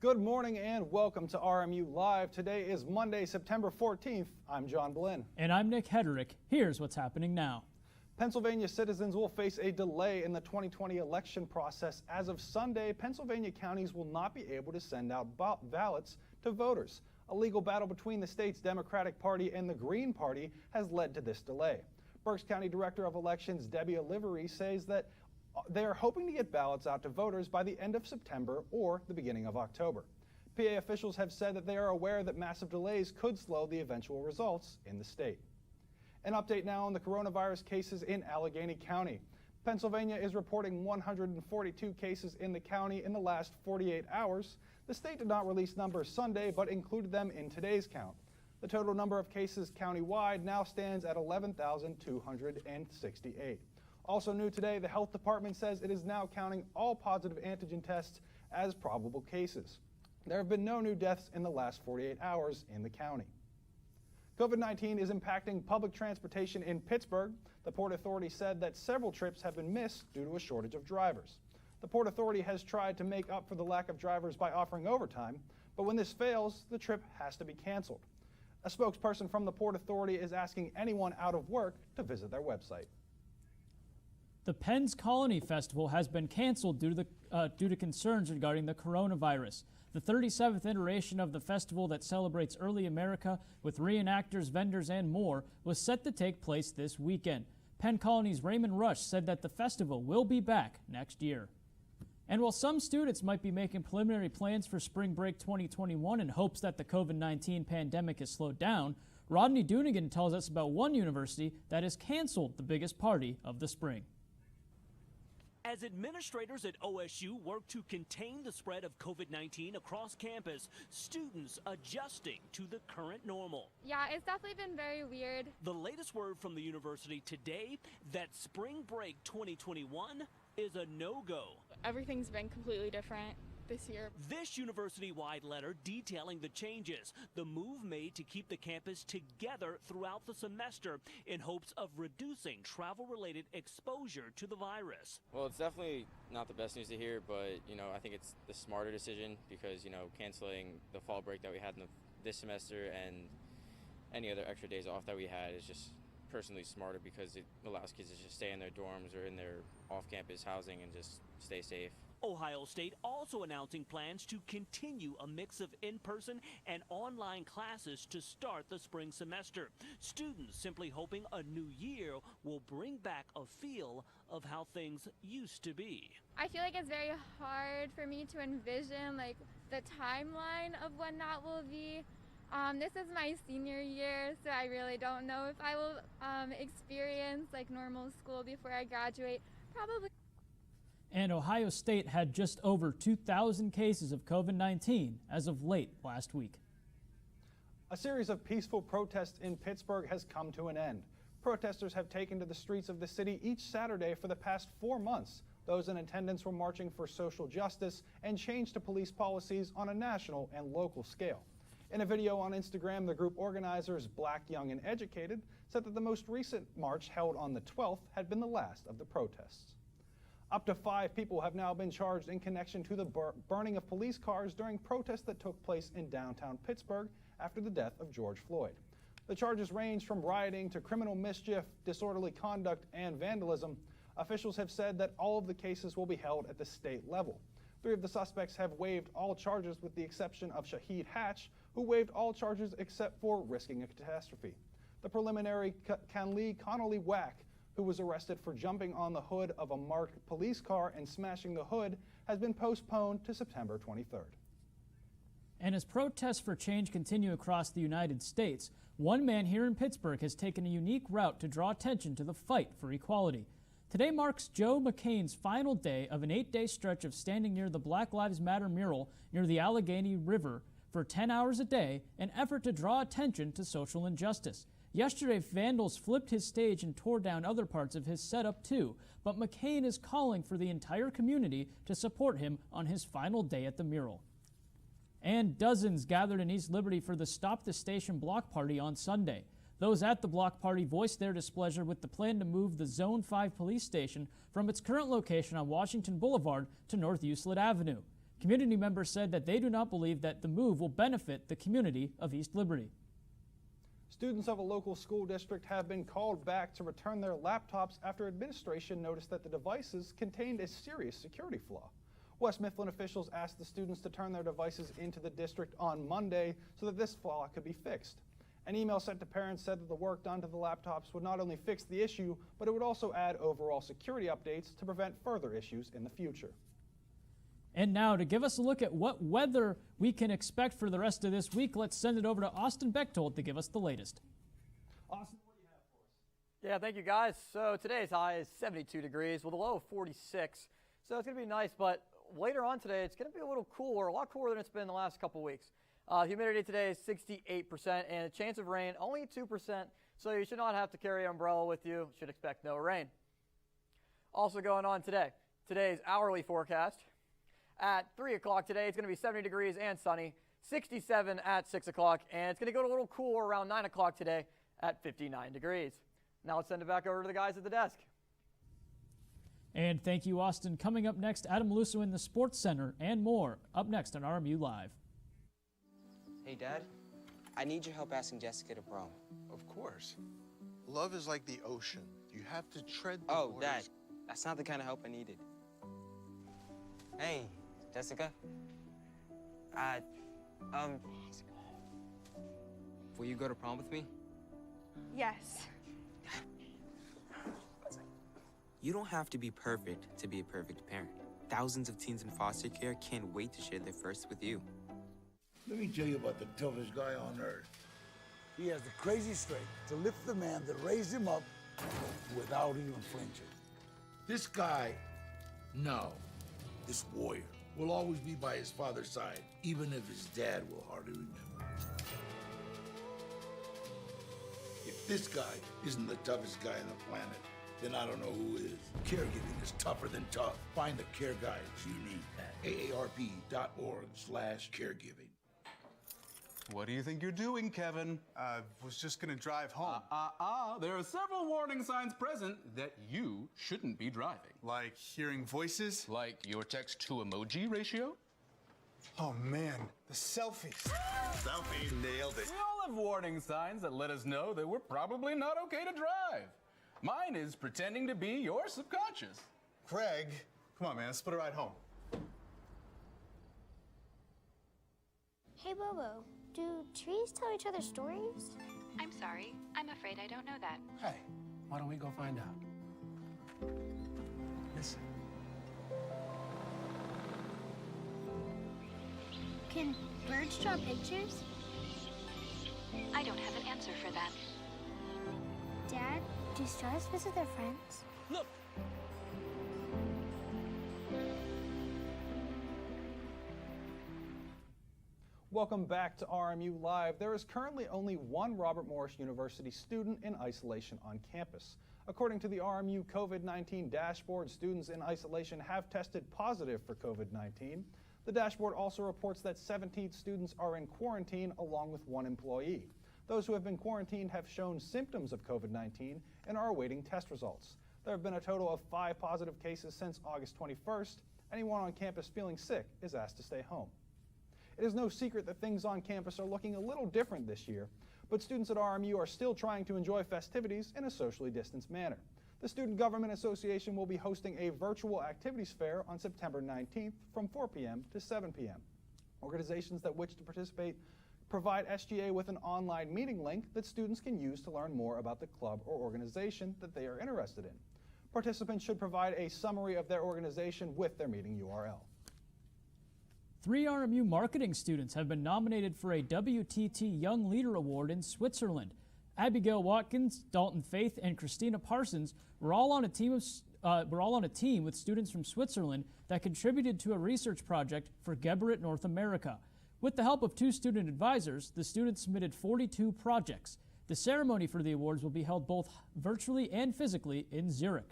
Good morning and welcome to RMU Live. Today is Monday, September 14th. I'm John Blinn. And I'm Nick Hederick. Here's what's happening now. Pennsylvania citizens will face a delay in the 2020 election process. As of Sunday, Pennsylvania counties will not be able to send out ballots to voters. A legal battle between the state's Democratic Party and the Green Party has led to this delay. Berks County Director of Elections Debbie Olivery says that they are hoping to get ballots out to voters by the end of September or the beginning of October. PA officials have said that they are aware that massive delays could slow the eventual results in the state. An update now on the coronavirus cases in Allegheny County. Pennsylvania is reporting 142 cases in the county in the last 48 hours. The state did not release numbers Sunday, but included them in today's count. The total number of cases countywide now stands at 11,268. Also new today, the health department says it is now counting all positive antigen tests as probable cases. There have been no new deaths in the last 48 hours in the county. COVID-19 is impacting public transportation in Pittsburgh. The Port Authority said that several trips have been missed due to a shortage of drivers. The Port Authority has tried to make up for the lack of drivers by offering overtime, but when this fails, the trip has to be canceled. A spokesperson from the Port Authority is asking anyone out of work to visit their website. The Penn's Colony Festival has been canceled due to concerns regarding the coronavirus. The 37th iteration of the festival that celebrates early America with reenactors, vendors, and more was set to take place this weekend. Penn Colony's Raymond Rush said that the festival will be back next year. And while some students might be making preliminary plans for spring break 2021 in hopes that the COVID-19 pandemic has slowed down, Rodney Doonigan tells us about one university that has canceled the biggest party of the spring. As administrators at OSU work to contain the spread of COVID-19 across campus, students adjusting to the current normal. Yeah, it's definitely been very weird. The latest word from the university today, that spring break 2021 is a no-go. Everything's been completely different this year. This university-wide letter detailing the changes, the move made to keep the campus together throughout the semester in hopes of reducing travel-related exposure to the virus. Well, it's definitely not the best news to hear, but, I think it's the smarter decision because, canceling the fall break that we had this semester and any other extra days off that we had is just personally smarter because it allows kids to just stay in their dorms or in their off-campus housing and just stay safe. Ohio State also announcing plans to continue a mix of in-person and online classes to start the spring semester. Students simply hoping a new year will bring back a feel of how things used to be. I feel like it's very hard for me to envision the timeline of when that will be. This is my senior year, so I really don't know if I will experience normal school before I graduate. Probably. And Ohio State had just over 2,000 cases of COVID-19 as of late last week. A series of peaceful protests in Pittsburgh has come to an end. Protesters have taken to the streets of the city each Saturday for the past 4 months. Those in attendance were marching for social justice and change to police policies on a national and local scale. In a video on Instagram, the group organizers, Black, Young, and Educated, said that the most recent march held on the 12th had been the last of the protests. Up to 5 people have now been charged in connection to the burning of police cars during protests that took place in downtown Pittsburgh after the death of George Floyd. The charges range from rioting to criminal mischief, disorderly conduct, and vandalism. Officials have said that all of the cases will be held at the state level. 3 of the suspects have waived all charges with the exception of Shahid Hatch, who waived all charges except for risking a catastrophe. The preliminary Canlee Connolly Wack, who was arrested for jumping on the hood of a marked police car and smashing the hood, has been postponed to September 23rd. And as protests for change continue across the United States, one man here in Pittsburgh has taken a unique route to draw attention to the fight for equality. Today marks Joe McCain's final day of an 8-day stretch of standing near the Black Lives Matter mural near the Allegheny River for 10 hours a day, an effort to draw attention to social injustice. Yesterday, vandals flipped his stage and tore down other parts of his setup too, but McCain is calling for the entire community to support him on his final day at the mural. And dozens gathered in East Liberty for the Stop the Station block party on Sunday. Those at the block party voiced their displeasure with the plan to move the Zone 5 police station from its current location on Washington Boulevard to North Euclid Avenue. Community members said that they do not believe that the move will benefit the community of East Liberty. Students of a local school district have been called back to return their laptops after administration noticed that the devices contained a serious security flaw. West Mifflin officials asked the students to turn their devices into the district on Monday so that this flaw could be fixed. An email sent to parents said that the work done to the laptops would not only fix the issue, but it would also add overall security updates to prevent further issues in the future. And now, to give us a look at what weather we can expect for the rest of this week, let's send it over to Austin Bechtold to give us the latest. Austin, what do you have for us? Yeah, thank you, guys. So today's high is 72 degrees with a low of 46. So it's going to be nice, but later on today, it's going to be a little cooler, a lot cooler than it's been the last couple weeks. Humidity today is 68% and a chance of rain only 2%, so you should not have to carry an umbrella with you. Should expect no rain. Also going on today, today's hourly forecast. At 3 o'clock today, it's going to be 70 degrees and sunny, 67 at 6 o'clock, and it's going to go a little cooler around 9 o'clock today at 59 degrees. Now let's send it back over to the guys at the desk. And thank you, Austin. Coming up next, Adam Lusso in the Sports Center and more. Up next on RMU Live. Hey, Dad, I need your help asking Jessica to prom. Of course. Love is like the ocean. You have to tread the Oh, waters. Dad, that's not the kind of help I needed. Hey, Jessica. Will you go to prom with me? Yes. You don't have to be perfect to be a perfect parent. Thousands of teens in foster care can't wait to share their first with you. Let me tell you about the toughest guy on earth. He has the crazy strength to lift the man that raised him up without even flinching. This guy, no, this warrior, will always be by his father's side, even if his dad will hardly remember. If this guy isn't the toughest guy on the planet, then I don't know who is. Caregiving is tougher than tough. Find the care guides you need at aarp.org/caregiving. What do you think you're doing, Kevin? Was just gonna drive home. There are several warning signs present that you shouldn't be driving. Like hearing voices? Like your text-to-emoji ratio? Oh man, the selfies. Selfie, nailed it. We all have warning signs that let us know that we're probably not okay to drive. Mine is pretending to be your subconscious. Craig, come on man, let's split a ride home. Hey, Bobo, do trees tell each other stories? I'm sorry. I'm afraid I don't know that. Hey, why don't we go find out? Listen. Can birds draw pictures? I don't have an answer for that. Dad, do stars visit their friends? Look! Welcome back to RMU Live. There is currently only one Robert Morris University student in isolation on campus. According to the RMU COVID-19 dashboard, students in isolation have tested positive for COVID-19. The dashboard also reports that 17 students are in quarantine along with one employee. Those who have been quarantined have shown symptoms of COVID-19 and are awaiting test results. There have been a total of 5 positive cases since August 21st. Anyone on campus feeling sick is asked to stay home. It is no secret that things on campus are looking a little different this year, but students at RMU are still trying to enjoy festivities in a socially distanced manner. The Student Government Association will be hosting a virtual activities fair on September 19th from 4 p.m. to 7 p.m. Organizations that wish to participate provide SGA with an online meeting link that students can use to learn more about the club or organization that they are interested in. Participants should provide a summary of their organization with their meeting URL. 3 RMU marketing students have been nominated for a WTT Young Leader Award in Switzerland. Abigail Watkins, Dalton Faith, and Christina Parsons were all on a team with students from Switzerland that contributed to a research project for Geberit North America. With the help of 2 student advisors, the students submitted 42 projects. The ceremony for the awards will be held both virtually and physically in Zurich.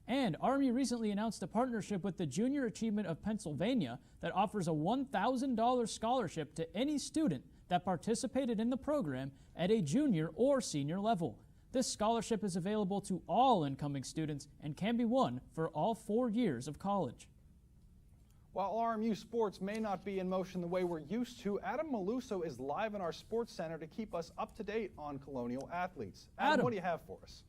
And RMU recently announced a partnership with the Junior Achievement of Pennsylvania that offers a $1,000 scholarship to any student that participated in the program at a junior or senior level. This scholarship is available to all incoming students and can be won for all 4 years of college. While RMU sports may not be in motion the way we're used to, Adam Maluso is live in our sports center to keep us up to date on Colonial athletes. Adam, what do you have for us?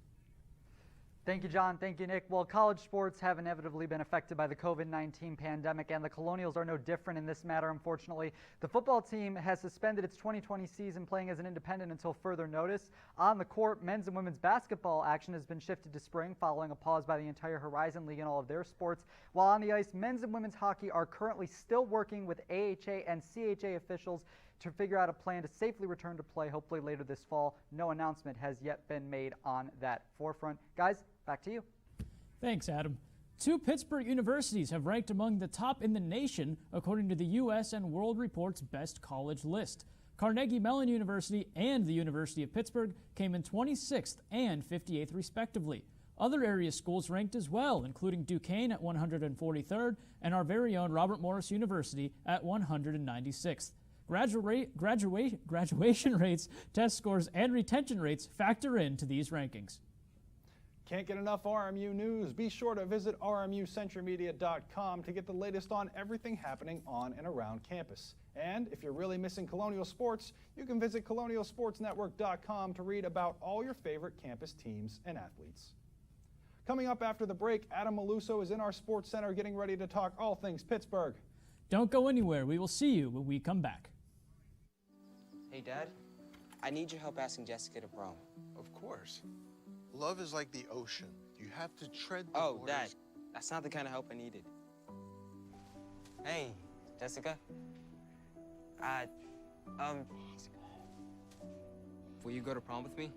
Thank you, John. Thank you, Nick. Well, college sports have inevitably been affected by the COVID-19 pandemic, and the Colonials are no different in this matter, unfortunately. The football team has suspended its 2020 season, playing as an independent until further notice. On the court, men's and women's basketball action has been shifted to spring, following a pause by the entire Horizon League in all of their sports. While on the ice, men's and women's hockey are currently still working with AHA and CHA officials to figure out a plan to safely return to play, hopefully later this fall. No announcement has yet been made on that forefront. Guys, back to you. Thanks, Adam. 2 Pittsburgh universities have ranked among the top in the nation according to the U.S. and World Report's Best College list. Carnegie Mellon University and the University of Pittsburgh came in 26th and 58th respectively. Other area schools ranked as well, including Duquesne at 143rd and our very own Robert Morris University at 196th. Graduation rates, test scores, and retention rates factor into these rankings. Can't get enough RMU news? Be sure to visit RMUcentralmedia.com to get the latest on everything happening on and around campus. And if you're really missing Colonial sports, you can visit colonialsportsnetwork.com to read about all your favorite campus teams and athletes. Coming up after the break, Adam Maluso is in our sports center getting ready to talk all things Pittsburgh. Don't go anywhere. We will see you when we come back. Hey, Dad, I need your help asking Jessica to prom. Of course. Love is like the ocean. You have to tread the Oh, waters. Dad, that's not the kind of help I needed. Hey, Jessica. Will you go to prom with me?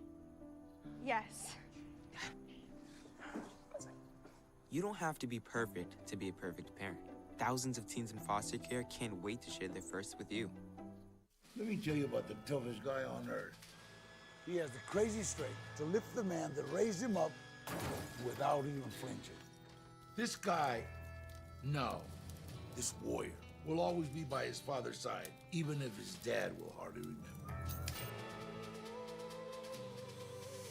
Yes. You don't have to be perfect to be a perfect parent. Thousands of teens in foster care can't wait to share their first with you. Let me tell you about the toughest guy on earth. He has the crazy strength to lift the man that raised him up without even flinching. This guy, no, this warrior, will always be by his father's side, even if his dad will hardly remember.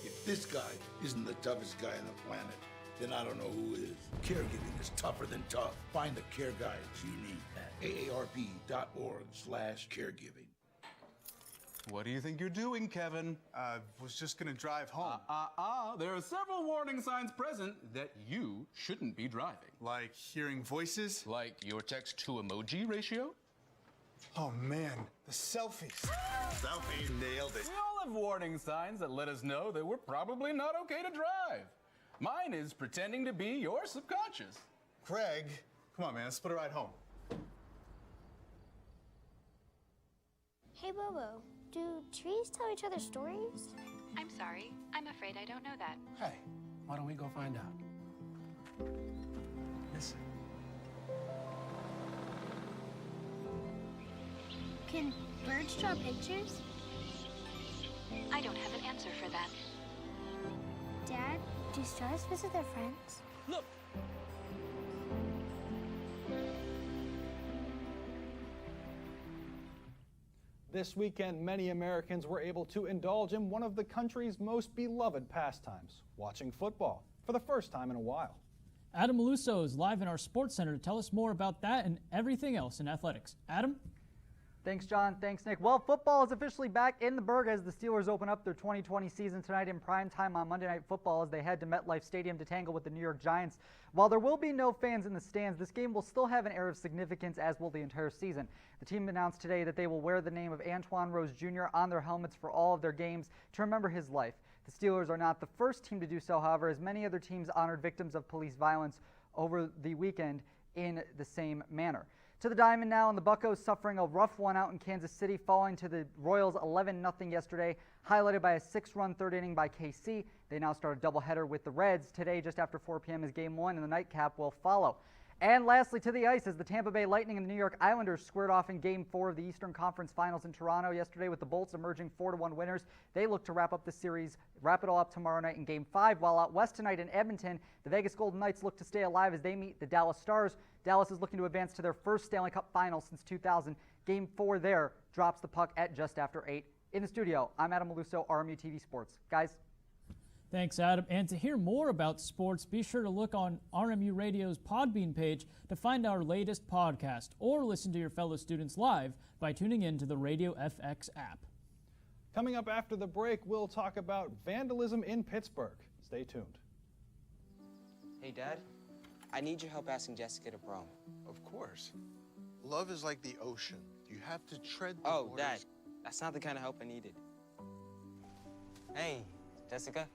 If this guy isn't the toughest guy on the planet, then I don't know who is. Caregiving is tougher than tough. Find the care guides you need at aarp.org/caregiving. What do you think you're doing, Kevin? Was just gonna drive home. There are several warning signs present that you shouldn't be driving. Like hearing voices? Like your text-to-emoji ratio? Oh man, the selfies. Selfie, nailed it. We all have warning signs that let us know that we're probably not okay to drive. Mine is pretending to be your subconscious. Craig, come on man, let's split a ride home. Hey, Bobo, do trees tell each other stories? I'm sorry. I'm afraid I don't know that. Hey, why don't we go find out? Listen. Can birds draw pictures? I don't have an answer for that. Dad, do stars visit their friends? Look, This weekend, many Americans were able to indulge in one of the country's most beloved pastimes, watching football, for the first time in a while. Adam Maluso is live in our sports center to tell us more about that and everything else in athletics. Adam? Thanks, John. Thanks, Nick. Well, football is officially back in the Berg as the Steelers open up their 2020 season tonight in prime time on Monday Night Football as they head to MetLife Stadium to tangle with the New York Giants. While there will be no fans in the stands, this game will still have an air of significance, as will the entire season. The team announced today that they will wear the name of Antoine Rose Jr. on their helmets for all of their games to remember his life. The Steelers are not the first team to do so, however, as many other teams honored victims of police violence over the weekend in the same manner. To the diamond now, and the Buccos suffering a rough one out in Kansas City, falling to the Royals 11-0 yesterday, highlighted by a 6-run third inning by KC. They now start a doubleheader with the Reds today just after 4 p.m. is Game 1, and the nightcap will follow. And lastly, to the ice as the Tampa Bay Lightning and the New York Islanders squared off in Game 4 of the Eastern Conference Finals in Toronto yesterday, with the Bolts emerging 4-1 winners. They look to wrap up the series, wrap it all up tomorrow night in Game 5, while out west tonight in Edmonton, the Vegas Golden Knights look to stay alive as they meet the Dallas Stars. Dallas is looking to advance to their first Stanley Cup final since 2000. Game 4 there drops the puck at just after 8. In the studio, I'm Adam Maluso, RMU-TV Sports. Guys. Thanks, Adam. And to hear more about sports, be sure to look on RMU Radio's Podbean page to find our latest podcast, or listen to your fellow students live by tuning in to the Radio FX app. Coming up after the break, we'll talk about vandalism in Pittsburgh. Stay tuned. Hey, Dad, I need your help asking Jessica to prom. Of course. Love is like the ocean. You have to tread the Oh, waters. Dad, that's not the kind of help I needed. Hey, Jessica.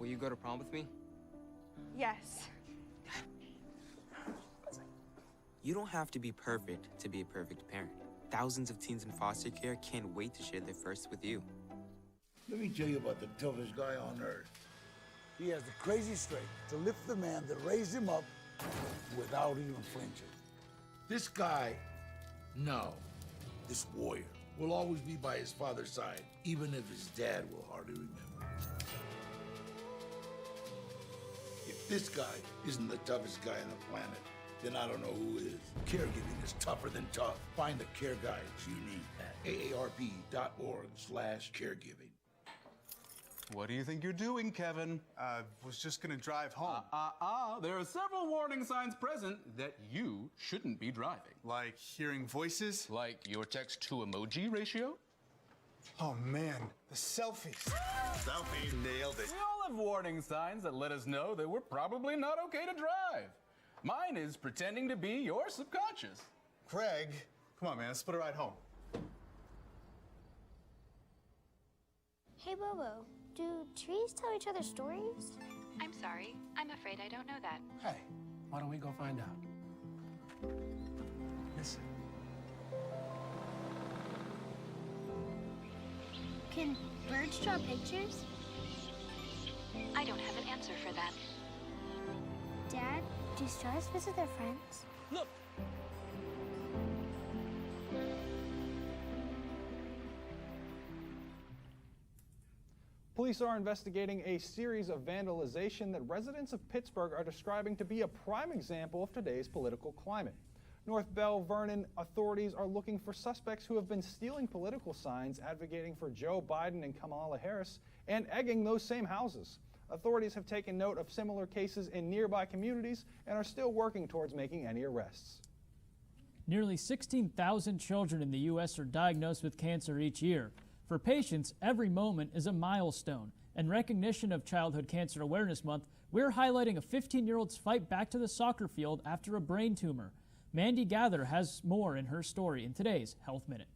Will you go to prom with me? Yes. You don't have to be perfect to be a perfect parent. Thousands of teens in foster care can't wait to share their first with you. Let me tell you about the toughest guy on earth. He has the crazy strength to lift the man that raised him up without even flinching. This guy, this warrior, will always be by his father's side, even if his dad will hardly remember. If this guy isn't the toughest guy on the planet, then I don't know who is. Caregiving is tougher than tough. Find the care guides you need at aarp.org/caregiving. What do you think you're doing, Kevin? Was just gonna drive home. There are several warning signs present that you shouldn't be driving. Like hearing voices? Like your text-to-emoji ratio? Oh man, the selfies. Selfie, nailed it. We all have warning signs that let us know that we're probably not okay to drive. Mine is pretending to be your subconscious. Craig, come on man, let's split a ride home. Hey, Bobo, do trees tell each other stories? I'm sorry. I'm afraid I don't know that. Hey, why don't we go find out? Listen. Can birds draw pictures? I don't have an answer for that. Dad, do stars visit their friends? Look! Police are investigating a series of vandalization that residents of Pittsburgh are describing to be a prime example of today's political climate. North Bell Vernon authorities are looking for suspects who have been stealing political signs advocating for Joe Biden and Kamala Harris and egging those same houses. Authorities have taken note of similar cases in nearby communities and are still working towards making any arrests. Nearly 16,000 children in the U.S. are diagnosed with cancer each year. For patients, every moment is a milestone. In recognition of Childhood Cancer Awareness Month, we're highlighting a 15-year-old's fight back to the soccer field after a brain tumor. Mandy Gather has more in her story in today's Health Minute.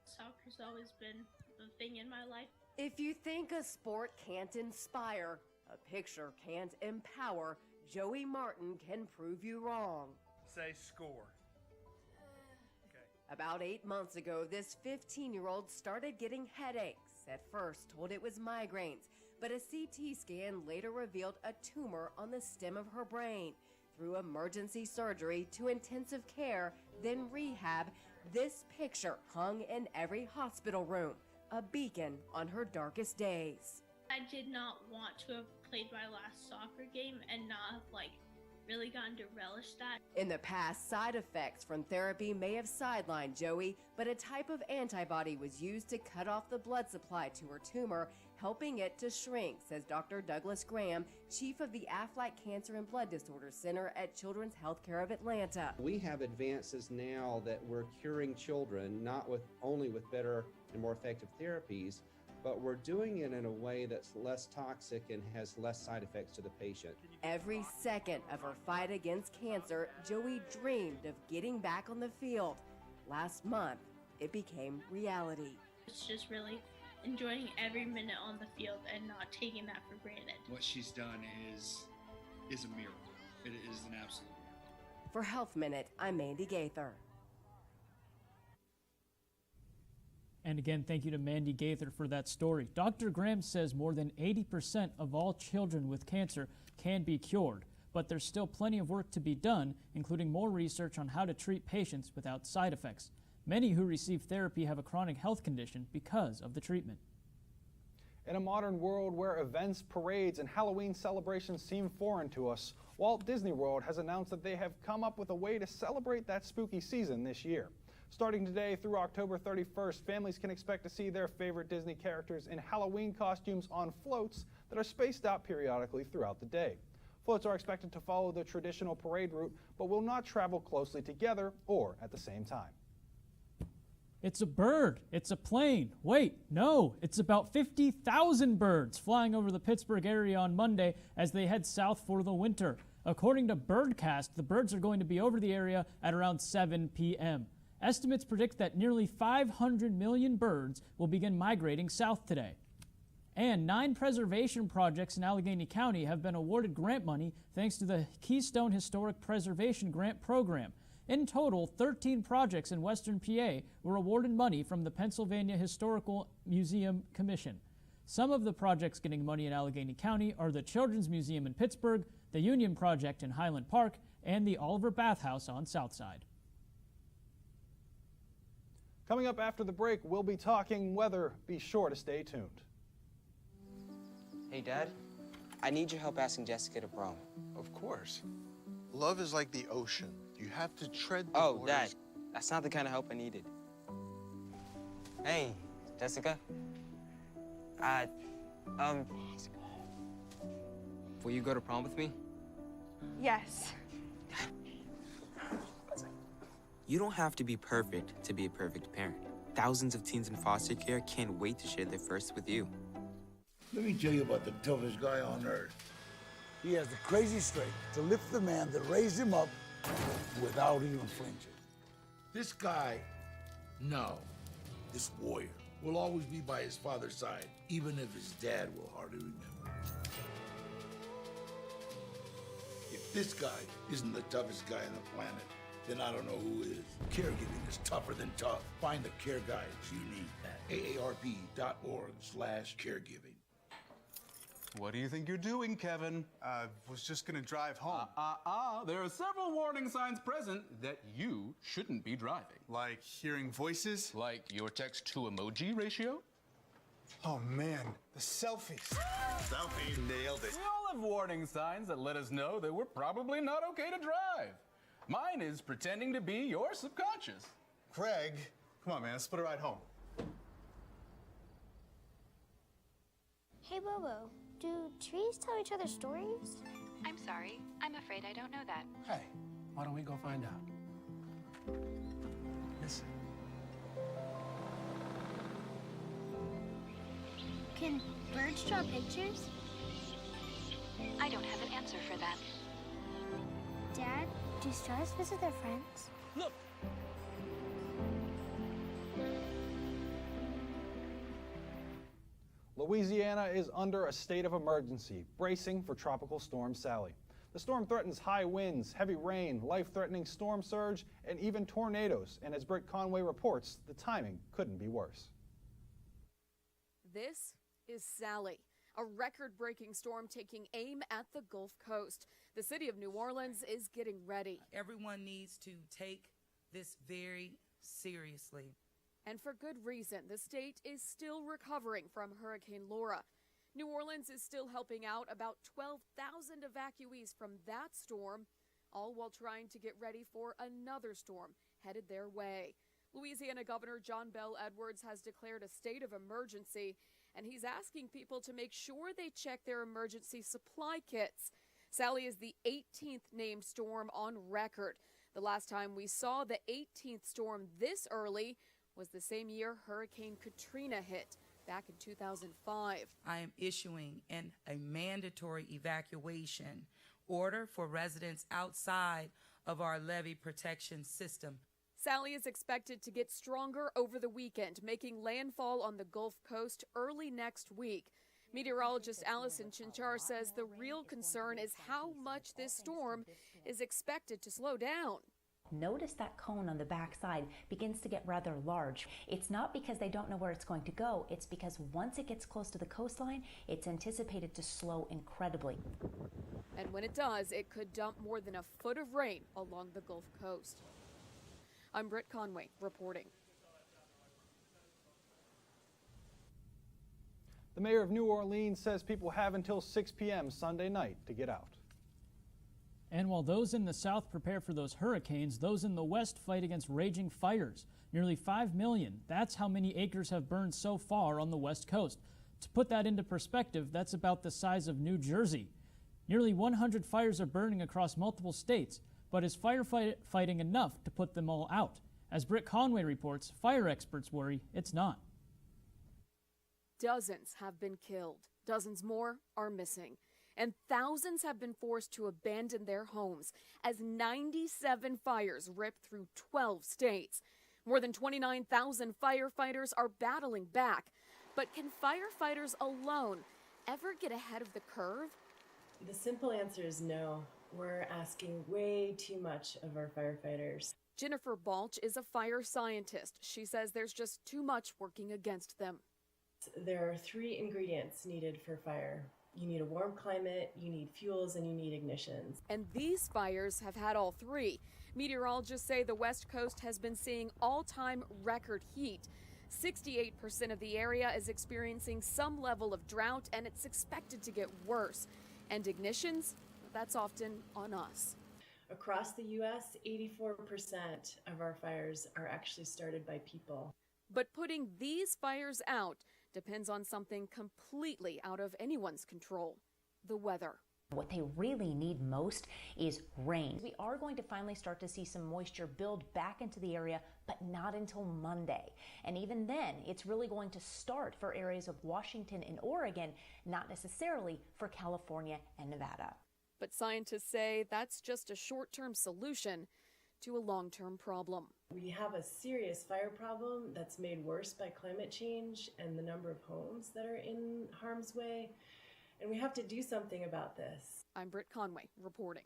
Soccer's always been the thing in my life. If you think a sport can't inspire, a picture can't empower, Joey Martin can prove you wrong. Say score. About 8 months ago, this 15-year-old started getting headaches. At first, told it was migraines, but a CT scan later revealed a tumor on the stem of her brain. Through emergency surgery to intensive care, then rehab, this picture hung in every hospital room, a beacon on her darkest days. I did not want to have played my last soccer game and not have really gotten to relish that. In the past, side effects from therapy may have sidelined Joey, but a type of antibody was used to cut off the blood supply to her tumor, helping it to shrink, says Dr. Douglas Graham, chief of the Aflac Cancer and Blood Disorders Center at Children's Healthcare of Atlanta. We have advances now that we're curing children, not only with better and more effective therapies, but we're doing it in a way that's less toxic and has less side effects to the patient. Every second of her fight against cancer, Joey dreamed of getting back on the field. Last month, it became reality. It's just really enjoying every minute on the field and not taking that for granted. What she's done is a miracle. It is an absolute miracle. For Health Minute, I'm Mandy Gaither. And again, thank you to Mandy Gaither for that story. Dr. Graham says more than 80% of all children with cancer can be cured, but there's still plenty of work to be done, including more research on how to treat patients without side effects. Many who receive therapy have a chronic health condition because of the treatment. In a modern world where events, parades, and Halloween celebrations seem foreign to us, Walt Disney World has announced that they have come up with a way to celebrate that spooky season this year. Starting today through October 31st, families can expect to see their favorite Disney characters in Halloween costumes on floats that are spaced out periodically throughout the day. Floats are expected to follow the traditional parade route, but will not travel closely together or at the same time. It's a bird. It's a plane. Wait, no, it's about 50,000 birds flying over the Pittsburgh area on Monday as they head south for the winter. According to Birdcast, the birds are going to be over the area at around 7 p.m. Estimates predict that nearly 500 million birds will begin migrating south today. And 9 preservation projects in Allegheny County have been awarded grant money thanks to the Keystone Historic Preservation Grant Program. In total, 13 projects in Western PA were awarded money from the Pennsylvania Historical Museum Commission. Some of the projects getting money in Allegheny County are the Children's Museum in Pittsburgh, the Union Project in Highland Park, and the Oliver Bathhouse on Southside. Coming up after the break, we'll be talking weather. Be sure to stay tuned. Hey, Dad. I need your help asking Jessica to prom. Of course. Love is like the ocean. You have to tread the Oh, waters. Dad. That's not the kind of help I needed. Hey, Jessica. Will you go to prom with me? Yes. You don't have to be perfect to be a perfect parent. Thousands of teens in foster care can't wait to share their first with you. Let me tell you about the toughest guy on earth. He has the crazy strength to lift the man that raised him up without even flinching. This guy, this warrior, will always be by his father's side, even if his dad will hardly remember. If this guy isn't the toughest guy on the planet, then I don't know who is. Caregiving is tougher than tough. Find the care guides you need at aarp.org/caregiving. What do you think you're doing, Kevin? Was just gonna drive home. There are several warning signs present that you shouldn't be driving. Like hearing voices? Like your text-to-emoji ratio? Oh man, the selfies. Selfie. Nailed it. We all have warning signs that let us know that we're probably not okay to drive. Mine is pretending to be your subconscious. Craig, come on, man. Let's put a ride home. Hey, Bobo, do trees tell each other stories? I'm sorry. I'm afraid I don't know that. Hey, why don't we go find out? Listen. Can birds draw pictures? I don't have an answer for that. Dad, do stars visit their friends? Look! Louisiana is under a state of emergency, bracing for Tropical Storm Sally. The storm threatens high winds, heavy rain, life-threatening storm surge, and even tornadoes. And as Britt Conway reports, the timing couldn't be worse. This is Sally, a record-breaking storm taking aim at the Gulf Coast. The city of New Orleans is getting ready. Everyone needs to take this very seriously. And for good reason. The state is still recovering from Hurricane Laura. New Orleans is still helping out about 12,000 evacuees from that storm, all while trying to get ready for another storm headed their way. Louisiana Governor John Bel Edwards has declared a state of emergency, and he's asking people to make sure they check their emergency supply kits. Sally is the 18th named storm on record. The last time we saw the 18th storm this early was the same year Hurricane Katrina hit back in 2005. I am issuing a mandatory evacuation order for residents outside of our levee protection system. Sally is expected to get stronger over the weekend, making landfall on the Gulf Coast early next week. Meteorologist Allison Chinchar says the real concern is how much this storm is expected to slow down. Notice that cone on the back side begins to get rather large. It's not because they don't know where it's going to go, it's because once it gets close to the coastline, it's anticipated to slow incredibly. And when it does, it could dump more than a foot of rain along the Gulf Coast. I'm Britt Conway reporting. The mayor of New Orleans says people have until 6 p.m. Sunday night to get out. And while those in the south prepare for those hurricanes, those in the west fight against raging fires. Nearly 5 million. That's how many acres have burned so far on the west coast. To put that into perspective, that's about the size of New Jersey. Nearly 100 fires are burning across multiple states, but is firefighting enough to put them all out? As Britt Conway reports, fire experts worry it's not. Dozens have been killed. Dozens more are missing. And thousands have been forced to abandon their homes as 97 fires ripped through 12 states. More than 29,000 firefighters are battling back. But can firefighters alone ever get ahead of the curve? The simple answer is no. We're asking way too much of our firefighters. Jennifer Balch is a fire scientist. She says there's just too much working against them. There are 3 ingredients needed for fire. You need a warm climate, you need fuels, and you need ignitions. And these fires have had all 3. Meteorologists say the West Coast has been seeing all-time record heat. 68% of the area is experiencing some level of drought, and it's expected to get worse. And ignitions, that's often on us. Across the U.S., 84% of our fires are actually started by people. But putting these fires out depends on something completely out of anyone's control: the weather. What they really need most is rain. We are going to finally start to see some moisture build back into the area, but not until Monday. And even then, it's really going to start for areas of Washington and Oregon, not necessarily for California and Nevada. But scientists say that's just a short-term solution to a long-term problem. We have a serious fire problem that's made worse by climate change and the number of homes that are in harm's way. And we have to do something about this. I'm Britt Conway reporting.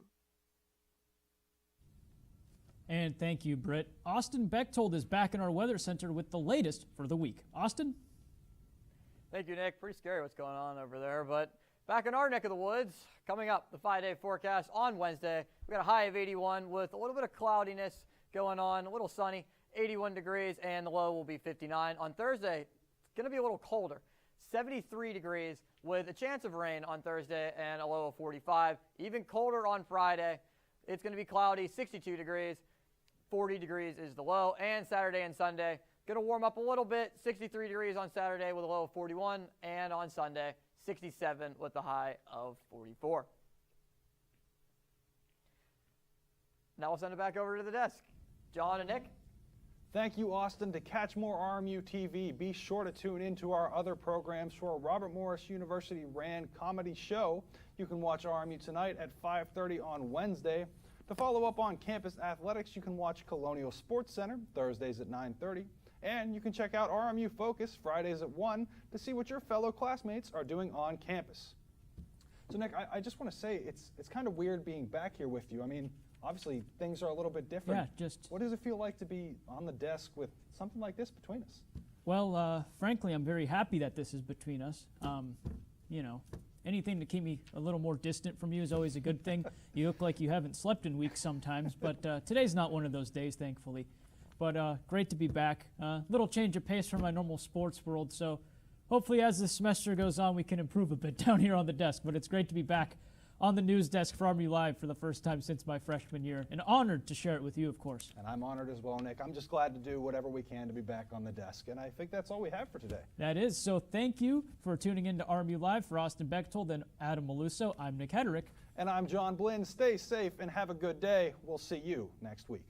And thank you, Britt. Austin Bechtold is back in our weather center with the latest for the week. Austin? Thank you, Nick. Pretty scary what's going on over there, but back in our neck of the woods, coming up, the 5-day forecast on Wednesday. We got a high of 81 with a little bit of cloudiness going on, a little sunny, 81 degrees, and the low will be 59. On Thursday, it's going to be a little colder, 73 degrees with a chance of rain on Thursday and a low of 45. Even colder on Friday. It's going to be cloudy, 62 degrees, 40 degrees is the low, and Saturday and Sunday, going to warm up a little bit, 63 degrees on Saturday with a low of 41, and on Sunday, 67 with a high of 44. Now we'll send it back over to the desk. John and Nick. Thank you, Austin. To catch more RMU TV, be sure to tune into our other programs for a Robert Morris University ran comedy show. You can watch RMU Tonight at 5:30 on Wednesday. To follow up on campus athletics, you can watch Colonial Sports Center Thursdays at 9:30. And you can check out RMU Focus Fridays at 1 to see what your fellow classmates are doing on campus. So Nick, I just want to say it's kind of weird being back here with you. I mean, obviously things are a little bit different. Yeah, what does it feel like to be on the desk with something like this between us? Well, frankly, I'm very happy that this is between us. You know, anything to keep me a little more distant from you is always a good thing. You look like you haven't slept in weeks sometimes, but today's not one of those days, thankfully. But great to be back. Little change of pace from my normal sports world, so hopefully as the semester goes on, we can improve a bit down here on the desk. But it's great to be back on the news desk for RMU Live for the first time since my freshman year, and honored to share it with you, of course. And I'm honored as well, Nick. I'm just glad to do whatever we can to be back on the desk, and I think that's all we have for today. That is, so thank you for tuning in to RMU Live. For Austin Bechtold and Adam Maluso, I'm Nick Hederick. And I'm John Blinn. Stay safe and have a good day. We'll see you next week.